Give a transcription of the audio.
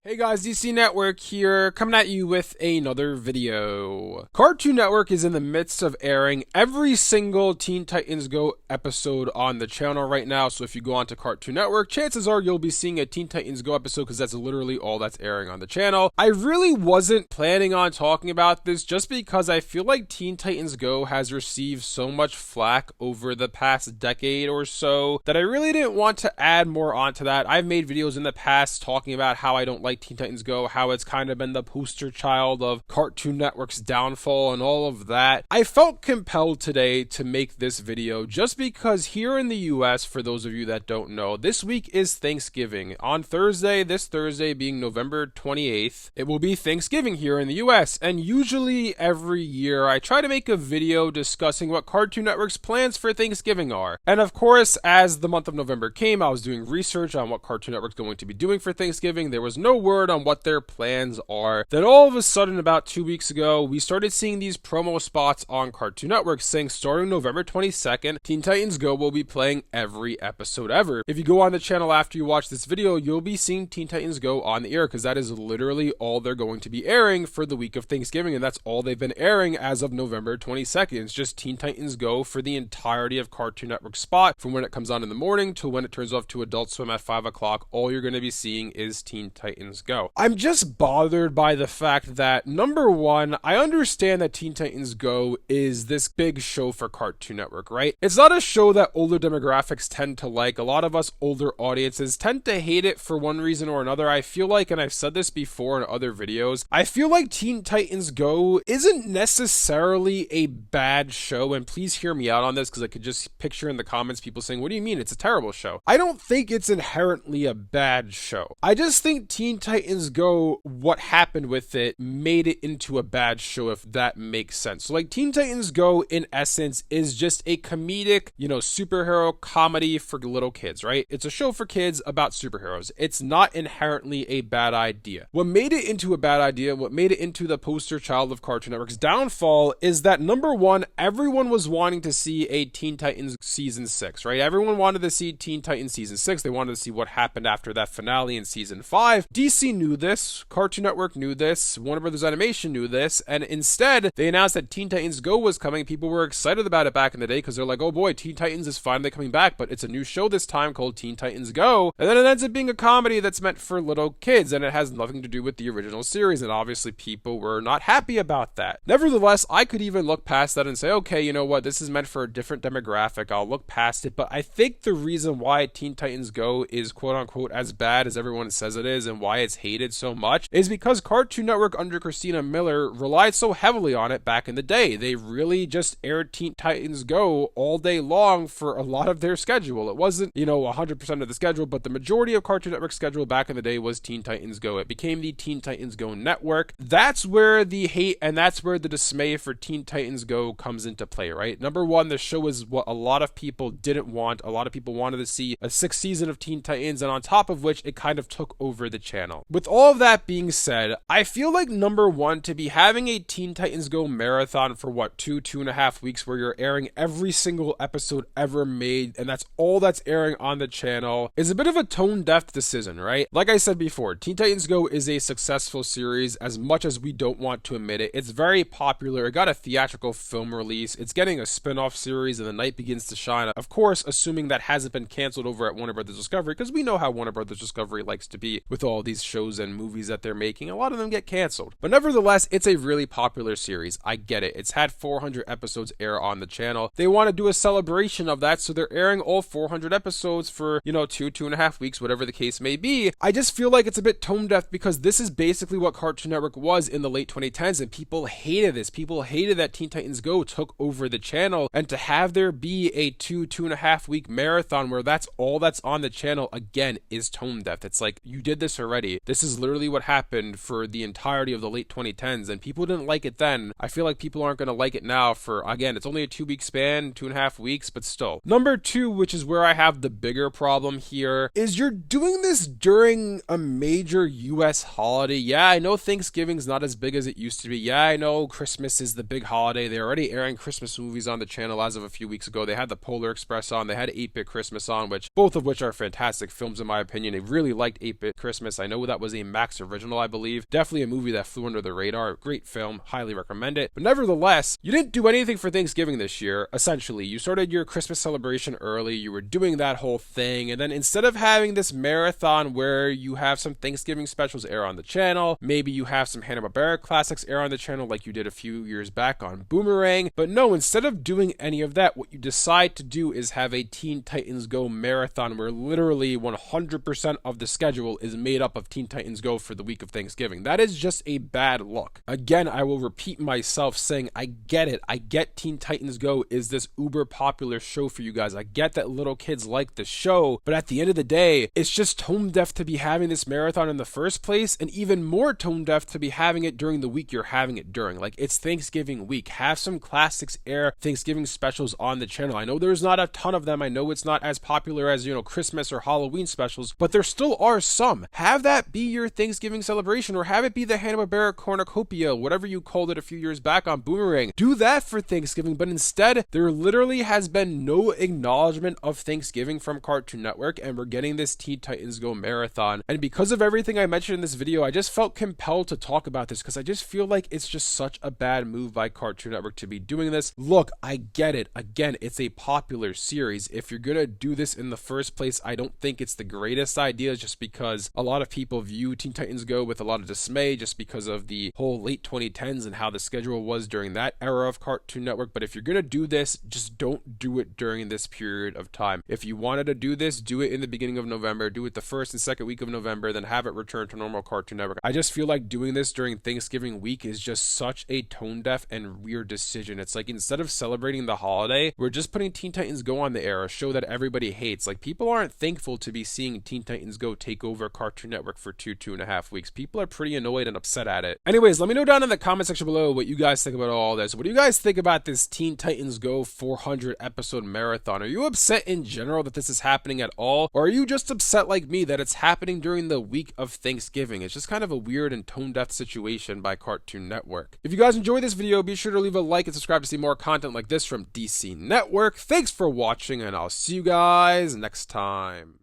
Hey guys, DC Network here, coming at you with another video. Cartoon Network is in the midst of airing every single Teen Titans Go episode on the channel right now, so if you go onto Cartoon Network, chances are you'll be seeing a Teen Titans Go episode because that's literally all that's airing on the channel. I really wasn't planning on talking about this just because I feel like Teen Titans Go has received so much flack over the past decade or so that I really didn't want to add more onto that. I've made videos in the past talking about how I don't like Teen Titans Go, how it's kind of been the poster child of Cartoon Network's downfall and all of that. I felt compelled today to make this video just because here in the US, for those of you that don't know, this week is Thanksgiving. On Thursday, this Thursday being November 28th, it will be Thanksgiving here in the US, and usually every year I try to make a video discussing what Cartoon Network's plans for Thanksgiving are. And of course, as the month of November came, I was doing research on what Cartoon Network's going to be doing for Thanksgiving. There was no word on what their plans are. Then all of a sudden, about 2 weeks ago, we started seeing these promo spots on Cartoon Network saying starting November 22nd, Teen Titans Go will be playing every episode ever. If you go on the channel after you watch this video, you'll be seeing Teen Titans Go on the air because that is literally all they're going to be airing for the week of Thanksgiving, and that's all they've been airing as of November 22nd. It's just Teen Titans Go for the entirety of Cartoon Network spot from when it comes on in the morning to when it turns off to Adult Swim at 5 o'clock. All you're going to be seeing is Teen Titans Go. I'm just bothered by the fact that, number one, I understand that Teen Titans Go is this big show for Cartoon Network, right? It's not a show that older demographics tend to like. A lot of us older audiences tend to hate it for one reason or another. I feel like, and I've said this before in other videos, I feel like Teen Titans Go isn't necessarily a bad show, and please hear me out on this because I could just picture in the comments people saying, what do you mean? It's a terrible show. I don't think it's inherently a bad show. I just think Teen Titans Go, what happened with it made it into a bad show, if that makes sense. So like Teen Titans Go in essence is just a comedic, superhero comedy for little kids, right? It's a show for kids about superheroes. It's not inherently a bad idea. What made it into a bad idea, what made it into the poster child of Cartoon Network's downfall is that, number one, everyone was wanting to see a Teen Titans season 6, right? Everyone wanted to see Teen Titans season 6. They wanted to see what happened after that finale in season 5. DC knew this, Cartoon Network knew this, Warner Brothers Animation knew this, and instead they announced that Teen Titans Go was coming. People were excited about it back in the day because they're like, oh boy, Teen Titans is finally coming back, but it's a new show this time called Teen Titans Go, and then it ends up being a comedy that's meant for little kids, and it has nothing to do with the original series, and obviously people were not happy about that. Nevertheless, I could even look past that and say, okay, you know what, this is meant for a different demographic, I'll look past it, but I think the reason why Teen Titans Go is quote-unquote as bad as everyone says it is, and why it's hated so much, is because Cartoon Network under Christina Miller relied so heavily on it back in the day. They really just aired Teen Titans Go all day long for a lot of their schedule. It wasn't, 100% of the schedule, but the majority of Cartoon Network's schedule back in the day was Teen Titans Go. It became the Teen Titans Go network. That's where the hate and that's where the dismay for Teen Titans Go comes into play, right? Number one, the show is what a lot of people didn't want. A lot of people wanted to see a 6th season of Teen Titans, and on top of which, it kind of took over the channel. With all of that being said, I feel like, number one, to be having a Teen Titans Go marathon for what, 2.5 weeks where you're airing every single episode ever made, and that's all that's airing on the channel, is a bit of a tone-deaf decision, right? Like I said before, Teen Titans Go is a successful series as much as we don't want to admit it. It's very popular. It got a theatrical film release. It's getting a spin-off series, and The Night Begins to Shine. Of course, assuming that hasn't been canceled over at Warner Brothers Discovery, because we know how Warner Brothers Discovery likes to be with all these shows and movies that they're making. A lot of them get canceled. But nevertheless, it's a really popular series. I get it. It's had 400 episodes air on the channel. They want to do a celebration of that, so they're airing all 400 episodes for, 2.5 weeks, whatever the case may be. I just feel like it's a bit tone deaf because this is basically what Cartoon Network was in the late 2010s, and people hated this. People hated that Teen Titans Go took over the channel, and to have there be a 2.5 week marathon where that's all that's on the channel, again, is tone deaf. It's like, you did this already. This is literally what happened for the entirety of the late 2010s, and people didn't like it then. I feel like people aren't going to like it now for, again, it's only a 2-week span, 2.5 weeks, but still. Number two, which is where I have the bigger problem here, is you're doing this during a major US holiday. Yeah, I know Thanksgiving's not as big as it used to be. Yeah, I know Christmas is the big holiday. They're already airing Christmas movies on the channel as of a few weeks ago. They had the Polar Express on, they had 8-Bit Christmas on, both of which are fantastic films in my opinion. I really liked 8-Bit Christmas. I know that was a Max original, I believe. Definitely a movie that flew under the radar. Great film, highly recommend it. But nevertheless, you didn't do anything for Thanksgiving this year, essentially. You started your Christmas celebration early, you were doing that whole thing, and then instead of having this marathon where you have some Thanksgiving specials air on the channel, maybe you have some Hanna-Barbera classics air on the channel like you did a few years back on Boomerang, but no, instead of doing any of that, what you decide to do is have a Teen Titans Go marathon where literally 100% of the schedule is made up of Teen Titans Go for the week of Thanksgiving. That is just a bad look. Again, I will repeat myself saying, I get it. I get Teen Titans Go is this uber popular show for you guys. I get that little kids like the show, but at the end of the day, it's just tone deaf to be having this marathon in the first place, and even more tone deaf to be having it during the week you're having it during. Like, it's Thanksgiving week. Have some classics air Thanksgiving specials on the channel. I know there's not a ton of them. I know it's not as popular as, Christmas or Halloween specials, but there still are some. Have that be your Thanksgiving celebration, or have it be the Hanna-Barbera cornucopia, whatever you called it a few years back on Boomerang. Do that for Thanksgiving, but instead, there literally has been no acknowledgement of Thanksgiving from Cartoon Network, and we're getting this Teen Titans Go marathon. And because of everything I mentioned in this video, I just felt compelled to talk about this because I just feel like it's just such a bad move by Cartoon Network to be doing this. Look, I get it. Again, it's a popular series. If you're gonna do this in the first place, I don't think it's the greatest idea, just because a lot of people view Teen Titans Go with a lot of dismay just because of the whole late 2010s and how the schedule was during that era of Cartoon Network. But if you're gonna do this, just don't do it during this period of time. If you wanted to do this, do it in the beginning of November, do it the first and second week of November, then have it return to normal Cartoon Network. I just feel like doing this during Thanksgiving week is just such a tone deaf and weird decision. It's like, instead of celebrating the holiday, we're just putting Teen Titans Go on the air, a show that everybody hates. Like, people aren't thankful to be seeing Teen Titans Go take over Cartoon Network for 2.5 weeks. People are pretty annoyed and upset at it. Anyways, let me know down in the comment section below what you guys think about all this. What do you guys think about this Teen Titans Go 400 episode marathon? Are you upset in general that this is happening at all? Or are you just upset like me that it's happening during the week of Thanksgiving? It's just kind of a weird and tone deaf situation by Cartoon Network. If you guys enjoyed this video, be sure to leave a like and subscribe to see more content like this from DC Network. Thanks for watching, and I'll see you guys next time.